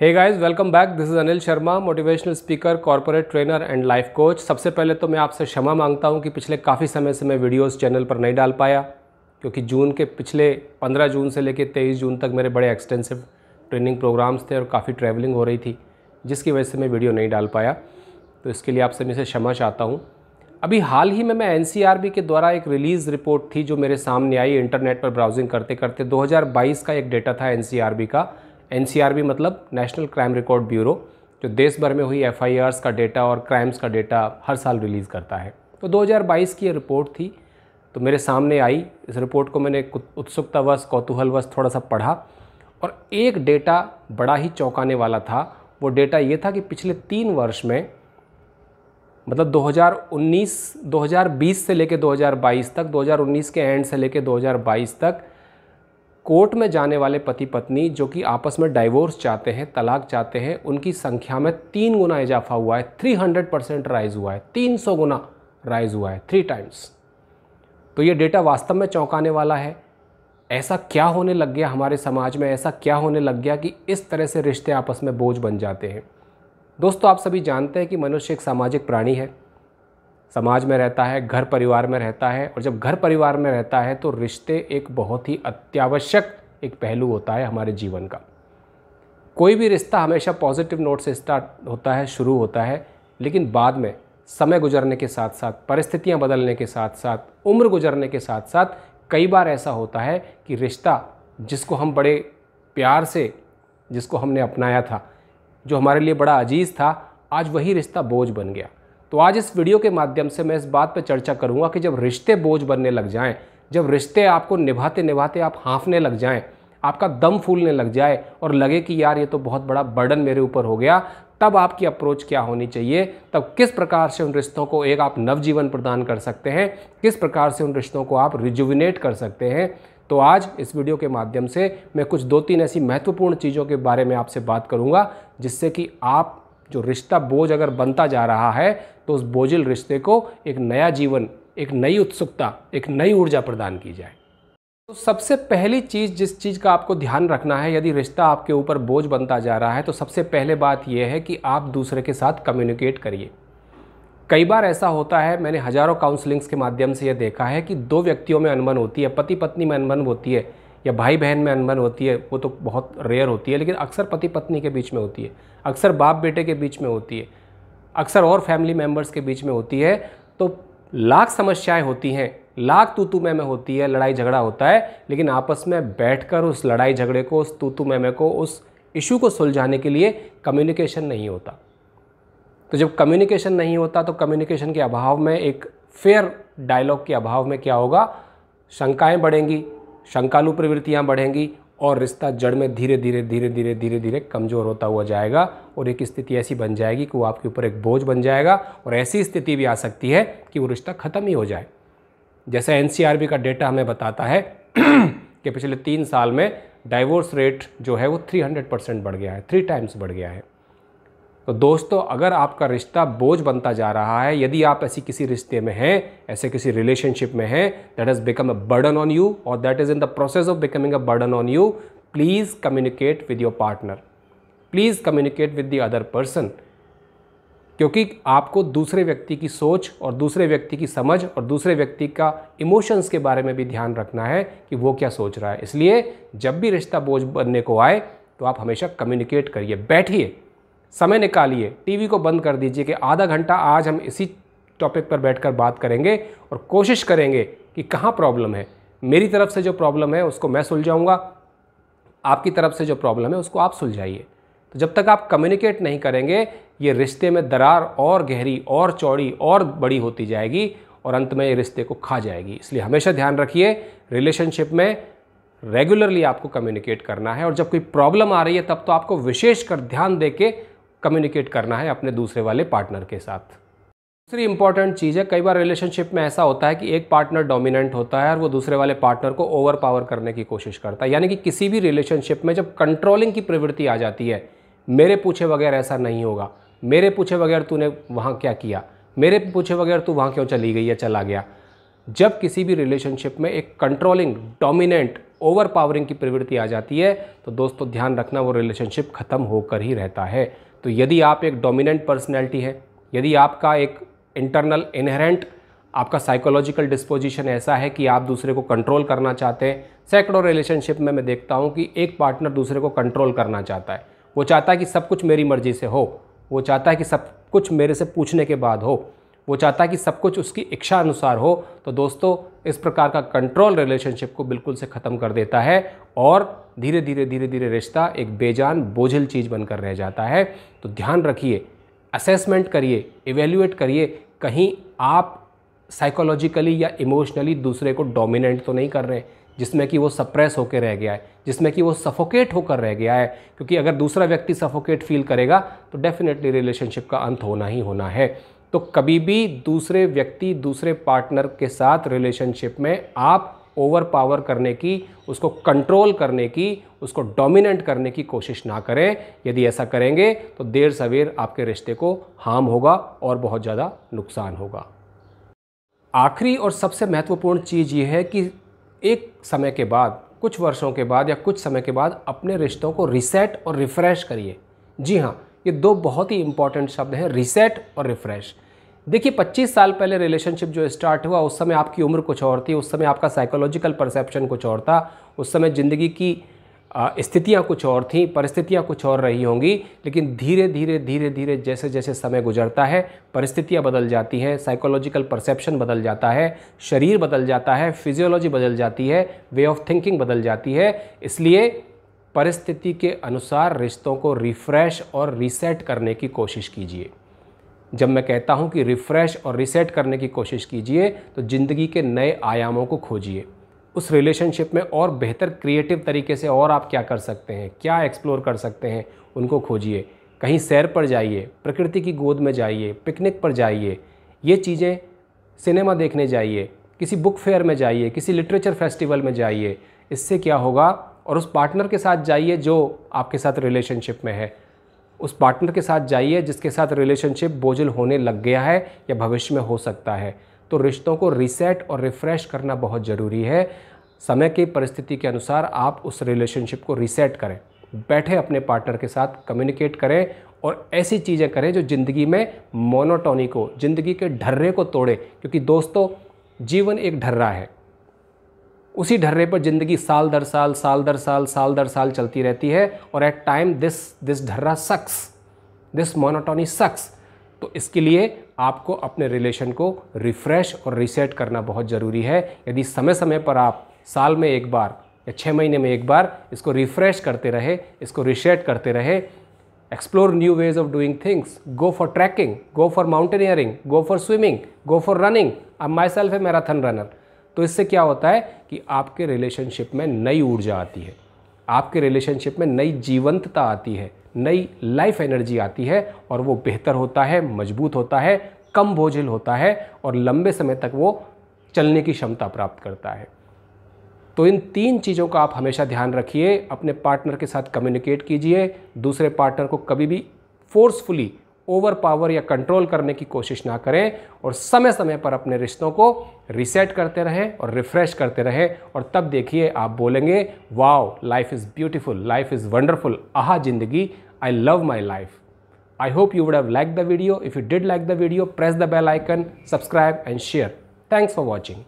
Hey guys, welcome back. This is Anil Sharma, motivational speaker, corporate trainer and life coach. सबसे पहले तो मैं आपसे क्षमा मांगता हूं कि पिछले काफ़ी समय से मैं वीडियोस चैनल पर नहीं डाल पाया, क्योंकि जून के पिछले 15 जून से लेकर 23 जून तक मेरे बड़े एक्सटेंसिव ट्रेनिंग प्रोग्राम्स थे और काफ़ी ट्रैवलिंग हो रही थी, जिसकी वजह से मैं वीडियो नहीं डाल पाया। तो इसके लिए आपसे मैं से क्षमा चाहता हूँ। अभी हाल ही में मैं एनसीआरबी के द्वारा एक रिलीज़ रिपोर्ट थी जो मेरे सामने आई इंटरनेट पर ब्राउजिंग करते करते। 2022 का एक डेटा था एनसीआरबी का। एनसीआरबी मतलब नेशनल क्राइम रिकॉर्ड ब्यूरो, जो देश भर में हुई एफआईआर्स का डेटा और क्राइम्स का डेटा हर साल रिलीज़ करता है। तो 2022 की ये रिपोर्ट थी, तो मेरे सामने आई। इस रिपोर्ट को मैंने उत्सुकतावश, कौतूहलवश थोड़ा सा पढ़ा और एक डेटा बड़ा ही चौंकाने वाला था। वो डेटा ये था कि पिछले 3 वर्ष में, मतलब 2020 से लेकर 2022 तक, 2019 के एंड से लेकर 2022 तक, कोर्ट में जाने वाले पति पत्नी जो कि आपस में डाइवोर्स चाहते हैं, तलाक चाहते हैं, उनकी संख्या में 3 गुना इजाफा हुआ है। 300% राइज हुआ है, 300 गुना राइज हुआ है, 3 टाइम्स। तो ये डेटा वास्तव में चौंकाने वाला है। ऐसा क्या होने लग गया हमारे समाज में, ऐसा क्या होने लग गया कि इस तरह से रिश्ते आपस में बोझ बन जाते हैं। दोस्तों, आप सभी जानते हैं कि मनुष्य एक सामाजिक प्राणी है, समाज में रहता है, घर परिवार में रहता है, और जब घर परिवार में रहता है तो रिश्ते एक बहुत ही अत्यावश्यक एक पहलू होता है हमारे जीवन का। कोई भी रिश्ता हमेशा पॉजिटिव नोट से स्टार्ट होता है, शुरू होता है, लेकिन बाद में समय गुजरने के साथ साथ, परिस्थितियां बदलने के साथ साथ, उम्र गुजरने के साथ साथ कई बार ऐसा होता है कि रिश्ता जिसको हम बड़े प्यार से, जिसको हमने अपनाया था, जो हमारे लिए बड़ा अजीज़ था, आज वही रिश्ता बोझ बन गया। तो आज इस वीडियो के माध्यम से मैं इस बात पर चर्चा करूंगा कि जब रिश्ते बोझ बनने लग जाएं, जब रिश्ते आपको निभाते निभाते आप हाँफने लग जाएं, आपका दम फूलने लग जाए और लगे कि यार ये तो बहुत बड़ा बर्डन मेरे ऊपर हो गया, तब आपकी अप्रोच क्या होनी चाहिए, तब किस प्रकार से उन रिश्तों को एक आप नवजीवन प्रदान कर सकते हैं, किस प्रकार से उन रिश्तों को आप रिजुविनेट कर सकते हैं। तो आज इस वीडियो के माध्यम से मैं कुछ 2-3 ऐसी महत्वपूर्ण चीज़ों के बारे में आपसे बात करूंगा, जिससे कि आप जो रिश्ता बोझ अगर बनता जा रहा है तो उस बोझिल रिश्ते को एक नया जीवन, एक नई उत्सुकता, एक नई ऊर्जा प्रदान की जाए। तो सबसे पहली चीज़, जिस चीज़ का आपको ध्यान रखना है यदि रिश्ता आपके ऊपर बोझ बनता जा रहा है, तो सबसे पहले बात यह है कि आप दूसरे के साथ कम्युनिकेट करिए। कई बार ऐसा होता है, मैंने हज़ारों काउंसलिंग्स के माध्यम से यह देखा है कि 2 व्यक्तियों में अनबन होती है, पति पत्नी में अनबन होती है, या भाई बहन में अनबन होती है, वो तो बहुत रेयर होती है, लेकिन अक्सर पति पत्नी के बीच में होती है, अक्सर बाप बेटे के बीच में होती है, अक्सर और फैमिली मेम्बर्स के बीच में होती है। तो लाख समस्याएं होती हैं, लाख तू मैं होती है, लड़ाई झगड़ा होता है, लेकिन आपस में बैठकर उस लड़ाई झगड़े को, उस तू मैं को, उस इशू को सुलझाने के लिए कम्युनिकेशन नहीं होता। तो जब कम्युनिकेशन नहीं होता तो कम्युनिकेशन के अभाव में, एक फेयर डायलॉग के अभाव में क्या होगा, शंकाएं बढ़ेंगी, शंकालु प्रवृत्तियां बढ़ेंगी और रिश्ता जड़ में धीरे धीरे कमज़ोर होता हुआ जाएगा और एक स्थिति ऐसी बन जाएगी कि वो आपके ऊपर एक बोझ बन जाएगा। और ऐसी स्थिति भी आ सकती है कि वो रिश्ता ख़त्म ही हो जाए। जैसे एनसीआरबी का डेटा हमें बताता है कि पिछले 3 साल में डाइवोर्स रेट जो है वो 300% बढ़ गया है, 3 टाइम्स बढ़ गया है। तो दोस्तों, अगर आपका रिश्ता बोझ बनता जा रहा है, यदि आप ऐसी किसी रिश्ते में हैं, ऐसे किसी रिलेशनशिप में हैं, that has become a burden on you और that is in the process of becoming a burden on you, please communicate with your partner, please communicate with the other person. क्योंकि आपको दूसरे व्यक्ति की सोच और दूसरे व्यक्ति की समझ और दूसरे व्यक्ति का इमोशंस के बारे में भी ध्यान रखना है कि वो क्या सोच रहा है। इसलिए जब भी रिश्ता बोझ बनने को आए तो आप हमेशा कम्युनिकेट करिए, बैठिए, समय निकालिए, टीवी को बंद कर दीजिए कि आधा घंटा आज हम इसी टॉपिक पर बैठकर बात करेंगे और कोशिश करेंगे कि कहाँ प्रॉब्लम है। मेरी तरफ से जो प्रॉब्लम है उसको मैं सुलझाऊंगा, आपकी तरफ से जो प्रॉब्लम है उसको आप सुलझाइए। तो जब तक आप कम्युनिकेट नहीं करेंगे, ये रिश्ते में दरार और गहरी और चौड़ी और बड़ी होती जाएगी और अंत में ये रिश्ते को खा जाएगी। इसलिए हमेशा ध्यान रखिए, रिलेशनशिप में रेगुलरली आपको कम्युनिकेट करना है और जब कोई प्रॉब्लम आ रही है तब तो आपको विशेषकर ध्यान देके कम्युनिकेट करना है अपने दूसरे वाले पार्टनर के साथ। दूसरी इंपॉर्टेंट चीज़ है, कई बार रिलेशनशिप में ऐसा होता है कि एक पार्टनर डोमिनेंट होता है और वो दूसरे वाले पार्टनर को ओवर पावर करने की कोशिश करता है। यानी कि किसी भी रिलेशनशिप में जब कंट्रोलिंग की प्रवृत्ति आ जाती है, मेरे पूछे बगैर ऐसा नहीं होगा, मेरे पूछे बगैर तूने वहाँ क्या किया, मेरे पूछे बगैर तू वहाँ क्यों चली गई या चला गया। जब किसी भी रिलेशनशिप में एक कंट्रोलिंग, डोमिनेंट ओवर पावरिंग की प्रवृत्ति आ जाती है तो दोस्तों ध्यान रखना वो रिलेशनशिप ख़त्म होकर ही रहता है। तो यदि आप एक डोमिनेंट पर्सनैलिटी है, यदि आपका एक इंटरनल इनहेरेंट आपका साइकोलॉजिकल डिस्पोजिशन ऐसा है कि आप दूसरे को कंट्रोल करना चाहते हैं, सैकड़ों रिलेशनशिप में मैं देखता हूं कि एक पार्टनर दूसरे को कंट्रोल करना चाहता है। वो चाहता है कि सब कुछ मेरी मर्जी से हो, वो चाहता है कि सब कुछ मेरे से पूछने के बाद हो, वो चाहता है कि सब कुछ उसकी इच्छा अनुसार हो। तो दोस्तों इस प्रकार का कंट्रोल रिलेशनशिप को बिल्कुल से ख़त्म कर देता है और धीरे धीरे रिश्ता एक बेजान बोझिल चीज़ बनकर रह जाता है। तो ध्यान रखिए, असेसमेंट करिए, इवेल्युएट करिए, कहीं आप साइकोलॉजिकली या इमोशनली दूसरे को डोमिनेंट तो नहीं कर रहे हैं जिसमें कि वो सप्रेस होकर रह गया है, जिसमें कि वो सफोकेट होकर रह गया है। क्योंकि अगर दूसरा व्यक्ति सफोकेट फील करेगा तो डेफिनेटली रिलेशनशिप का अंत होना ही होना है। तो कभी भी दूसरे व्यक्ति, दूसरे पार्टनर के साथ रिलेशनशिप में आप ओवर पावर करने की, उसको कंट्रोल करने की, उसको डोमिनेंट करने की कोशिश ना करें। यदि ऐसा करेंगे तो देर सवेर आपके रिश्ते को हार्म होगा और बहुत ज़्यादा नुकसान होगा। आखिरी और सबसे महत्वपूर्ण चीज़ ये है कि एक समय के बाद, कुछ वर्षों के बाद या कुछ समय के बाद अपने रिश्तों को रीसेट और रिफ्रेश करिए। जी हाँ, ये दो बहुत ही इंपॉर्टेंट शब्द हैं, रीसेट और रिफ्रेश। देखिए 25 साल पहले रिलेशनशिप जो स्टार्ट हुआ उस समय आपकी उम्र कुछ और थी, उस समय आपका साइकोलॉजिकल परसेप्शन कुछ और था, उस समय ज़िंदगी की स्थितियाँ कुछ और थीं, परिस्थितियाँ कुछ और रही होंगी। लेकिन धीरे धीरे जैसे जैसे समय गुजरता है परिस्थितियाँ बदल जाती हैं, साइकोलॉजिकल परसेप्शन बदल जाता है, शरीर बदल जाता है, फिजियोलॉजी बदल जाती है, वे ऑफ थिंकिंग बदल जाती है। इसलिए परिस्थिति के अनुसार रिश्तों को रिफ्रेश और रीसेट करने की कोशिश कीजिए। जब मैं कहता हूँ कि रिफ्रेश और रीसेट करने की कोशिश कीजिए तो ज़िंदगी के नए आयामों को खोजिए, उस रिलेशनशिप में और बेहतर क्रिएटिव तरीके से और आप क्या कर सकते हैं, क्या एक्सप्लोर कर सकते हैं, उनको खोजिए। कहीं सैर पर जाइए, प्रकृति की गोद में जाइए, पिकनिक पर जाइए, ये चीज़ें, सिनेमा देखने जाइए, किसी बुक फेयर में जाइए, किसी लिटरेचर फेस्टिवल में जाइए। इससे क्या होगा, और उस पार्टनर के साथ जाइए जो आपके साथ रिलेशनशिप में है, उस पार्टनर के साथ जाइए जिसके साथ रिलेशनशिप बोझिल होने लग गया है या भविष्य में हो सकता है। तो रिश्तों को रीसेट और रिफ्रेश करना बहुत ज़रूरी है। समय की परिस्थिति के अनुसार आप उस रिलेशनशिप को रीसेट करें, बैठे अपने पार्टनर के साथ कम्युनिकेट करें और ऐसी चीज़ें करें जो ज़िंदगी में मोनोटोनी को, ज़िंदगी के ढर्रे को तोड़े। क्योंकि दोस्तों जीवन एक ढर्रा है, उसी ढर्रे पर ज़िंदगी साल दर साल चलती रहती है और एट टाइम दिस ढर्रा सक्स, दिस मोनोटोनी सक्स। तो इसके लिए आपको अपने रिलेशन को रिफ़्रेश और रीसेट करना बहुत ज़रूरी है। यदि समय समय पर आप साल में एक बार या 6 महीने में एक बार इसको रिफ़्रेश करते रहे, इसको रीसेट करते रहे, explore new ways of doing things, go for trekking, go for mountaineering, go for swimming, go for running. I myself a marathon runner. तो इससे क्या होता है कि आपके रिलेशनशिप में नई ऊर्जा आती है, आपके रिलेशनशिप में नई जीवंतता आती है, नई लाइफ एनर्जी आती है और वो बेहतर होता है, मजबूत होता है, कम बोझिल होता है और लंबे समय तक वो चलने की क्षमता प्राप्त करता है। तो इन 3 चीज़ों का आप हमेशा ध्यान रखिए। अपने पार्टनर के साथ कम्युनिकेट कीजिए, दूसरे पार्टनर को कभी भी फोर्सफुली ओवर पावर या कंट्रोल करने की कोशिश ना करें और समय समय पर अपने रिश्तों को रीसेट करते रहें और रिफ्रेश करते रहें। और तब देखिए आप बोलेंगे, wow life is beautiful, life is wonderful, आहा जिंदगी, I love my life. I hope you would have liked the video. If you did like the video, press the bell icon, subscribe and share. Thanks for watching.